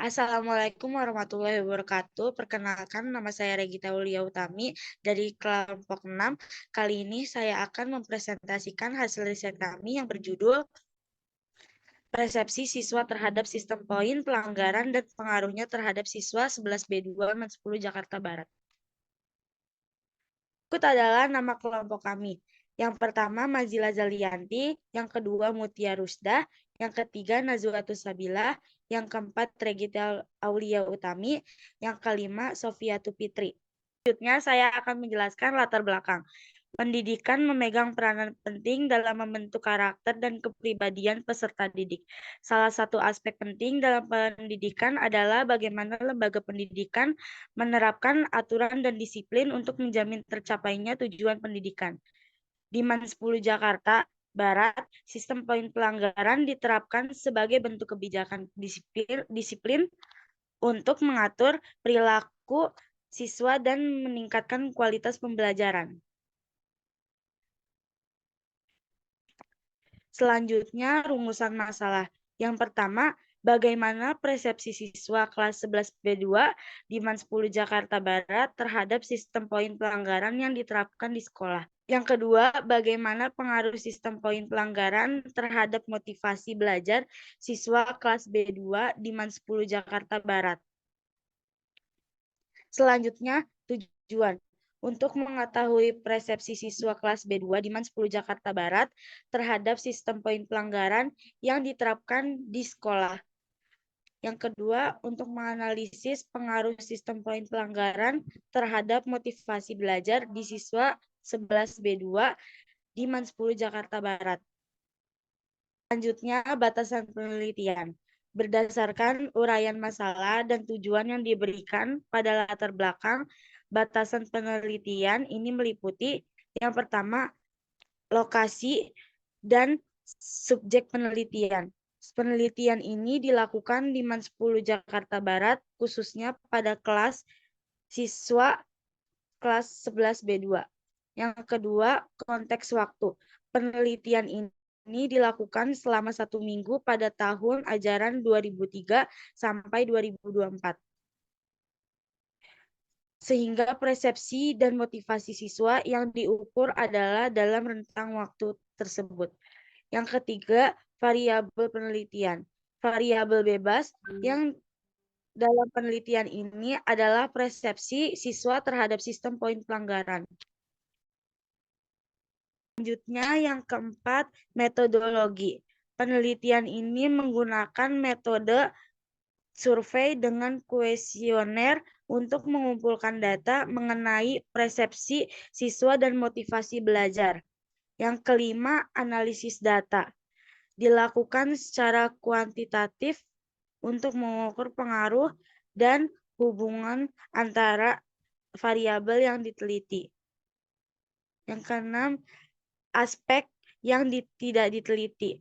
Assalamualaikum warahmatullahi wabarakatuh. Perkenalkan, nama saya Regita Aulia Utami dari kelompok 6. Kali ini saya akan mempresentasikan hasil riset kami yang berjudul Persepsi Siswa Terhadap Sistem Poin Pelanggaran dan Pengaruhnya Terhadap Siswa 11B2 Men 10 Jakarta Barat. Berikut adalah nama kelompok kami. Yang pertama Mazila Zalianti, yang kedua Mutia Rusdah, yang ketiga Nazwatus Sabila, yang keempat Regita Aulia Utami, yang kelima Sofiatu Fitri. Selanjutnya saya akan menjelaskan latar belakang. Pendidikan memegang peranan penting dalam membentuk karakter dan kepribadian peserta didik. Salah satu aspek penting dalam pendidikan adalah bagaimana lembaga pendidikan menerapkan aturan dan disiplin untuk menjamin tercapainya tujuan pendidikan. Di Man 10 Jakarta Barat, sistem poin pelanggaran diterapkan sebagai bentuk kebijakan disiplin untuk mengatur perilaku siswa dan meningkatkan kualitas pembelajaran. Selanjutnya, rumusan masalah. Yang pertama, bagaimana persepsi siswa kelas 11B2 di Man 10 Jakarta Barat terhadap sistem poin pelanggaran yang diterapkan di sekolah. Yang kedua, bagaimana pengaruh sistem poin pelanggaran terhadap motivasi belajar siswa kelas B2 di Man 10 Jakarta Barat. Selanjutnya, tujuan. Untuk mengetahui persepsi siswa kelas B2 di Man 10 Jakarta Barat terhadap sistem poin pelanggaran yang diterapkan di sekolah. Yang kedua, untuk menganalisis pengaruh sistem poin pelanggaran terhadap motivasi belajar di siswa 11B2 di Man 10 Jakarta Barat. Selanjutnya, batasan penelitian. Berdasarkan uraian masalah dan tujuan yang diberikan pada latar belakang, batasan penelitian ini meliputi yang pertama, lokasi dan subjek penelitian. Penelitian ini dilakukan di Man 10 Jakarta Barat, khususnya pada kelas siswa kelas 11B2. Yang kedua, konteks waktu. Penelitian ini dilakukan selama 1 minggu pada tahun ajaran 2003 sampai 2024. Sehingga persepsi dan motivasi siswa yang diukur adalah dalam rentang waktu tersebut. Yang ketiga, variabel penelitian. Variabel bebas yang dalam penelitian ini adalah persepsi siswa terhadap sistem poin pelanggaran. Selanjutnya, yang keempat, metodologi. Penelitian ini menggunakan metode survei dengan kuesioner untuk mengumpulkan data mengenai persepsi siswa dan motivasi belajar. Yang kelima, analisis data. Dilakukan secara kuantitatif untuk mengukur pengaruh dan hubungan antara variabel yang diteliti. Yang keenam, aspek yang tidak diteliti.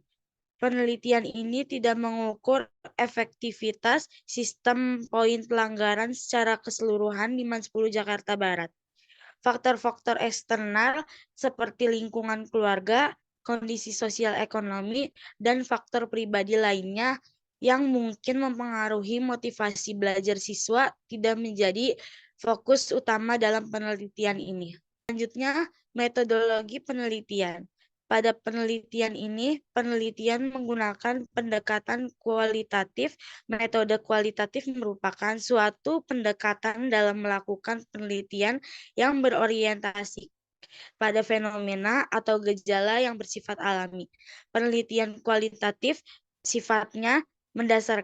Penelitian ini tidak mengukur efektivitas sistem poin pelanggaran secara keseluruhan di Man 10 Jakarta Barat. Faktor-faktor eksternal seperti lingkungan keluarga, kondisi sosial ekonomi, dan faktor pribadi lainnya yang mungkin mempengaruhi motivasi belajar siswa tidak menjadi fokus utama dalam penelitian ini. Selanjutnya, metodologi penelitian. Pada penelitian ini, penelitian menggunakan pendekatan kualitatif. Metode kualitatif merupakan suatu pendekatan dalam melakukan penelitian yang berorientasi pada fenomena atau gejala yang bersifat alami. Penelitian kualitatif sifatnya mendasar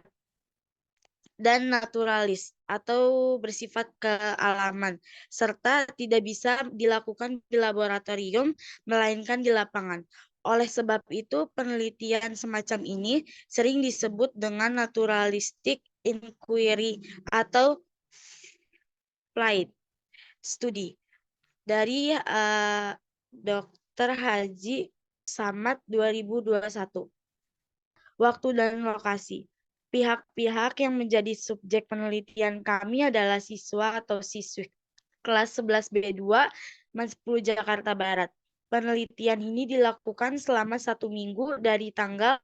dan naturalis atau bersifat kealaman, serta tidak bisa dilakukan di laboratorium, melainkan di lapangan. Oleh sebab itu, penelitian semacam ini sering disebut dengan naturalistic inquiry atau applied study dari Dr. Haji Samad 2021. Waktu dan lokasi. Pihak-pihak yang menjadi subjek penelitian kami adalah siswa atau siswi kelas 11B2 Man 10 Jakarta Barat. Penelitian ini dilakukan selama 1 minggu dari tanggal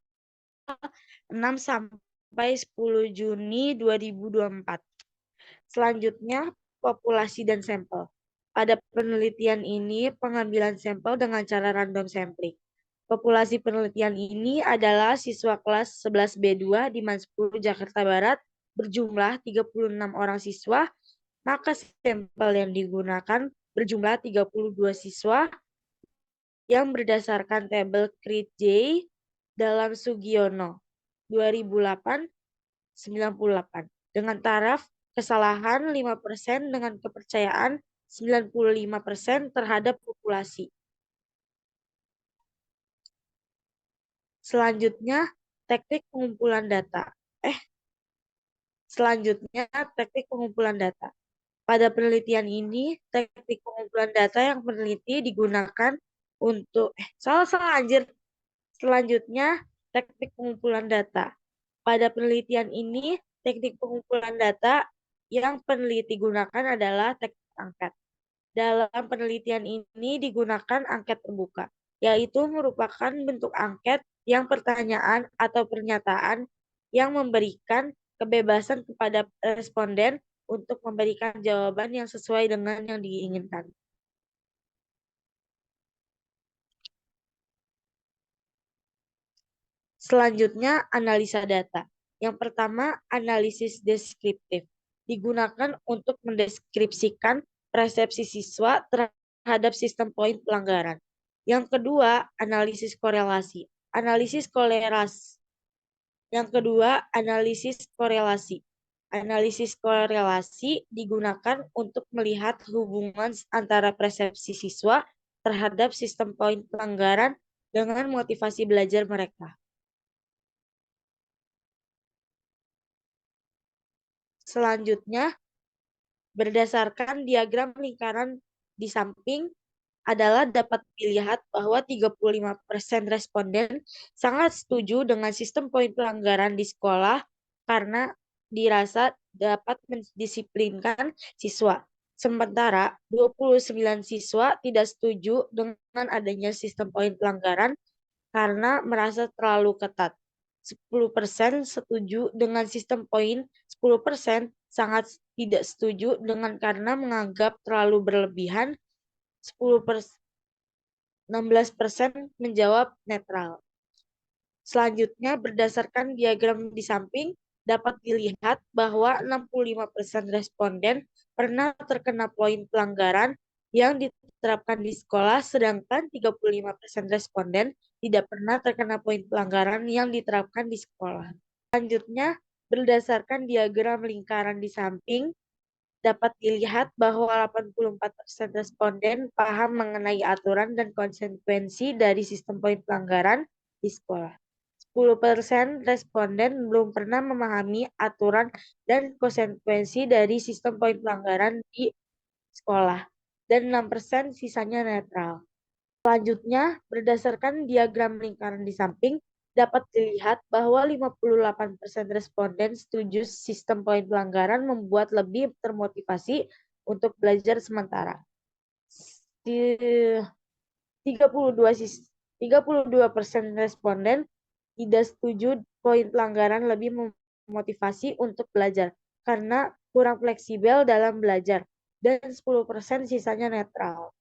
6 sampai sampai 10 Juni 2024. Selanjutnya, populasi dan sampel. Pada penelitian ini, pengambilan sampel dengan cara random sampling. Populasi penelitian ini adalah siswa kelas 11B2 di MAN 10 Jakarta Barat berjumlah 36 orang siswa, maka sampel yang digunakan berjumlah 32 siswa yang berdasarkan tabel CRIT-J dalam Sugiono 2008-98 dengan taraf kesalahan 5% dengan kepercayaan 95% terhadap populasi. Selanjutnya, teknik pengumpulan data. Pada penelitian ini, teknik pengumpulan data yang peneliti digunakan untuk Selanjutnya, teknik pengumpulan data. Pada penelitian ini, teknik pengumpulan data yang peneliti gunakan adalah teknik angket. Dalam penelitian ini digunakan angket terbuka, yaitu merupakan bentuk angket yang pertanyaan atau pernyataan yang memberikan kebebasan kepada responden untuk memberikan jawaban yang sesuai dengan yang diinginkan. Selanjutnya, analisa data. Yang pertama, analisis deskriptif. Digunakan untuk mendeskripsikan persepsi siswa terhadap sistem poin pelanggaran. Yang kedua, analisis korelasi. Analisis korelasi digunakan untuk melihat hubungan antara persepsi siswa terhadap sistem poin pelanggaran dengan motivasi belajar mereka. Selanjutnya, berdasarkan diagram lingkaran di samping adalah dapat dilihat bahwa 35% responden sangat setuju dengan sistem poin pelanggaran di sekolah karena dirasa dapat mendisiplinkan siswa. Sementara 29 siswa tidak setuju dengan adanya sistem poin pelanggaran karena merasa terlalu ketat. 10% setuju dengan sistem poin, 10% sangat tidak setuju dengan karena menganggap terlalu berlebihan, 16% menjawab netral. Selanjutnya, berdasarkan diagram di samping, dapat dilihat bahwa 65% responden pernah terkena poin pelanggaran yang diterapkan di sekolah, sedangkan 35% responden tidak pernah terkena poin pelanggaran yang diterapkan di sekolah. Selanjutnya, berdasarkan diagram lingkaran di samping, dapat dilihat bahwa 84% responden paham mengenai aturan dan konsekuensi dari sistem poin pelanggaran di sekolah. 10% responden belum pernah memahami aturan dan konsekuensi dari sistem poin pelanggaran di sekolah, dan 6% sisanya netral. Selanjutnya, berdasarkan diagram lingkaran di samping, dapat dilihat bahwa 58% responden setuju sistem poin pelanggaran membuat lebih termotivasi untuk belajar sementara. 32% responden tidak setuju poin pelanggaran lebih memotivasi untuk belajar karena kurang fleksibel dalam belajar, dan 10% sisanya netral.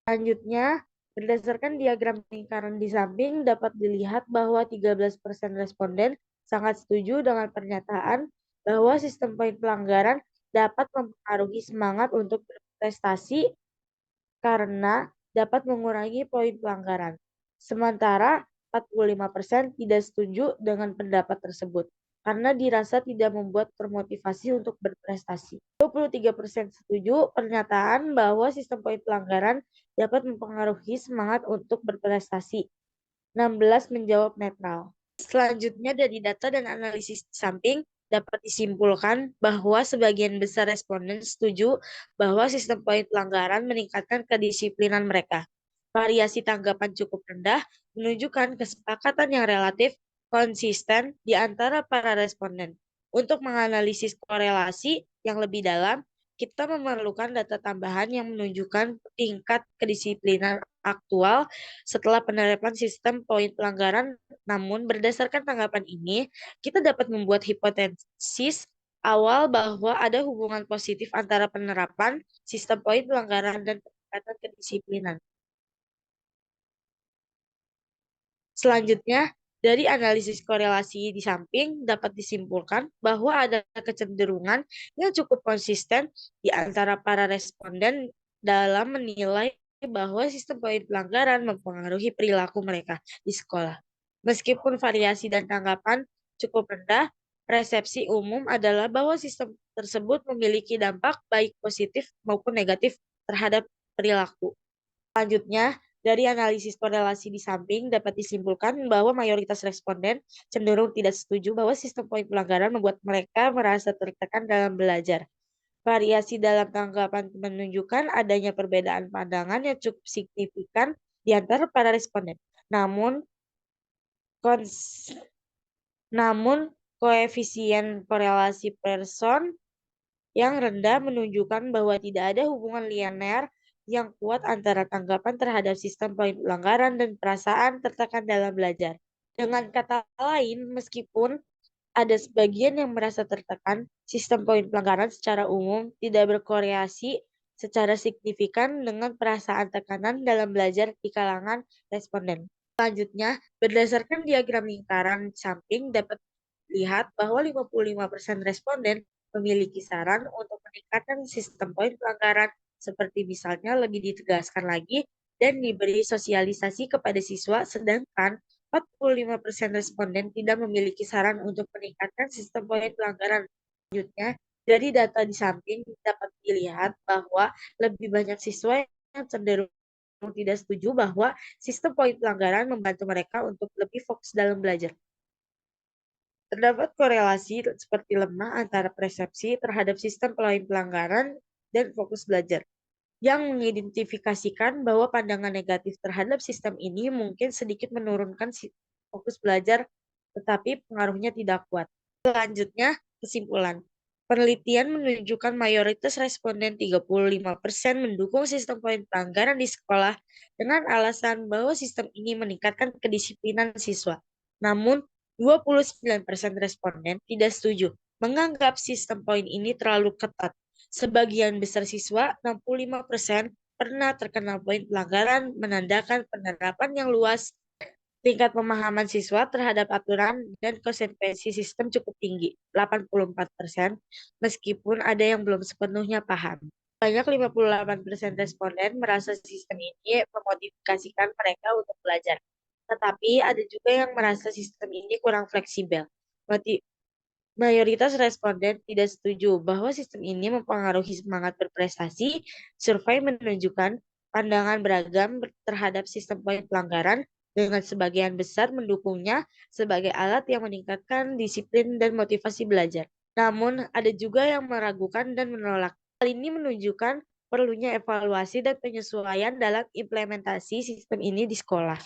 Selanjutnya, berdasarkan diagram lingkaran di samping, dapat dilihat bahwa 13% responden sangat setuju dengan pernyataan bahwa sistem poin pelanggaran dapat mempengaruhi semangat untuk berprestasi karena dapat mengurangi poin pelanggaran. Sementara 45% tidak setuju dengan pendapat tersebut karena dirasa tidak membuat termotivasi untuk berprestasi. 23% setuju pernyataan bahwa sistem poin pelanggaran dapat mempengaruhi semangat untuk berprestasi. 16 menjawab netral. Selanjutnya, dari data dan analisis samping dapat disimpulkan bahwa sebagian besar responden setuju bahwa sistem poin pelanggaran meningkatkan kedisiplinan mereka. Variasi tanggapan cukup rendah menunjukkan kesepakatan yang relatif konsisten di antara para responden. Untuk menganalisis korelasi yang lebih dalam, kita memerlukan data tambahan yang menunjukkan tingkat kedisiplinan aktual setelah penerapan sistem poin pelanggaran. Namun, berdasarkan tanggapan ini, kita dapat membuat hipotesis awal bahwa ada hubungan positif antara penerapan sistem poin pelanggaran dan peningkatan kedisiplinan. Selanjutnya, dari analisis korelasi di samping dapat disimpulkan bahwa ada kecenderungan yang cukup konsisten di antara para responden dalam menilai bahwa sistem poin pelanggaran mempengaruhi perilaku mereka di sekolah. Meskipun variasi dan tanggapan cukup rendah, persepsi umum adalah bahwa sistem tersebut memiliki dampak baik positif maupun negatif terhadap perilaku. Selanjutnya, dari analisis korelasi di samping dapat disimpulkan bahwa mayoritas responden cenderung tidak setuju bahwa sistem poin pelanggaran membuat mereka merasa tertekan dalam belajar. Variasi dalam tanggapan menunjukkan adanya perbedaan pandangan yang cukup signifikan di antara para responden. Namun, kons- namun koefisien korelasi person yang rendah menunjukkan bahwa tidak ada hubungan linear yang kuat antara tanggapan terhadap sistem poin pelanggaran dan perasaan tertekan dalam belajar. Dengan kata lain, meskipun ada sebagian yang merasa tertekan, sistem poin pelanggaran secara umum tidak berkoreasi secara signifikan dengan perasaan tekanan dalam belajar di kalangan responden. Selanjutnya, berdasarkan diagram lingkaran samping dapat lihat bahwa 55% responden memiliki saran untuk meningkatkan sistem poin pelanggaran, seperti misalnya lebih ditegaskan lagi dan diberi sosialisasi kepada siswa, sedangkan 45% responden tidak memiliki saran untuk meningkatkan sistem poin pelanggaran. Selanjutnya, dari data di samping dapat dilihat bahwa lebih banyak siswa yang cenderung tidak setuju bahwa sistem poin pelanggaran membantu mereka untuk lebih fokus dalam belajar. Terdapat korelasi seperti lemah antara persepsi terhadap sistem poin pelanggaran dan fokus belajar, yang mengidentifikasikan bahwa pandangan negatif terhadap sistem ini mungkin sedikit menurunkan fokus belajar, tetapi pengaruhnya tidak kuat. Selanjutnya, kesimpulan. Penelitian menunjukkan mayoritas responden 35% mendukung sistem poin pelanggaran di sekolah dengan alasan bahwa sistem ini meningkatkan kedisiplinan siswa. Namun, 29% responden tidak setuju, menganggap sistem poin ini terlalu ketat. Sebagian besar siswa, 65%, pernah terkena poin pelanggaran, menandakan penerapan yang luas. Tingkat pemahaman siswa terhadap aturan dan konsekuensi sistem cukup tinggi, 84%, meskipun ada yang belum sepenuhnya paham. Banyak 58% responden merasa sistem ini memotivasikan mereka untuk belajar. Tetapi ada juga yang merasa sistem ini kurang fleksibel. Mayoritas responden tidak setuju bahwa sistem ini mempengaruhi semangat berprestasi. Survei menunjukkan pandangan beragam terhadap sistem poin pelanggaran, dengan sebagian besar mendukungnya sebagai alat yang meningkatkan disiplin dan motivasi belajar. Namun, ada juga yang meragukan dan menolak. Hal ini menunjukkan perlunya evaluasi dan penyesuaian dalam implementasi sistem ini di sekolah.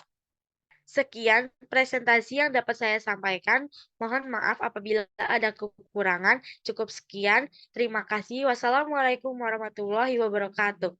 Sekian presentasi yang dapat saya sampaikan. Mohon maaf apabila ada kekurangan. Cukup sekian. Terima kasih. Wassalamualaikum warahmatullahi wabarakatuh.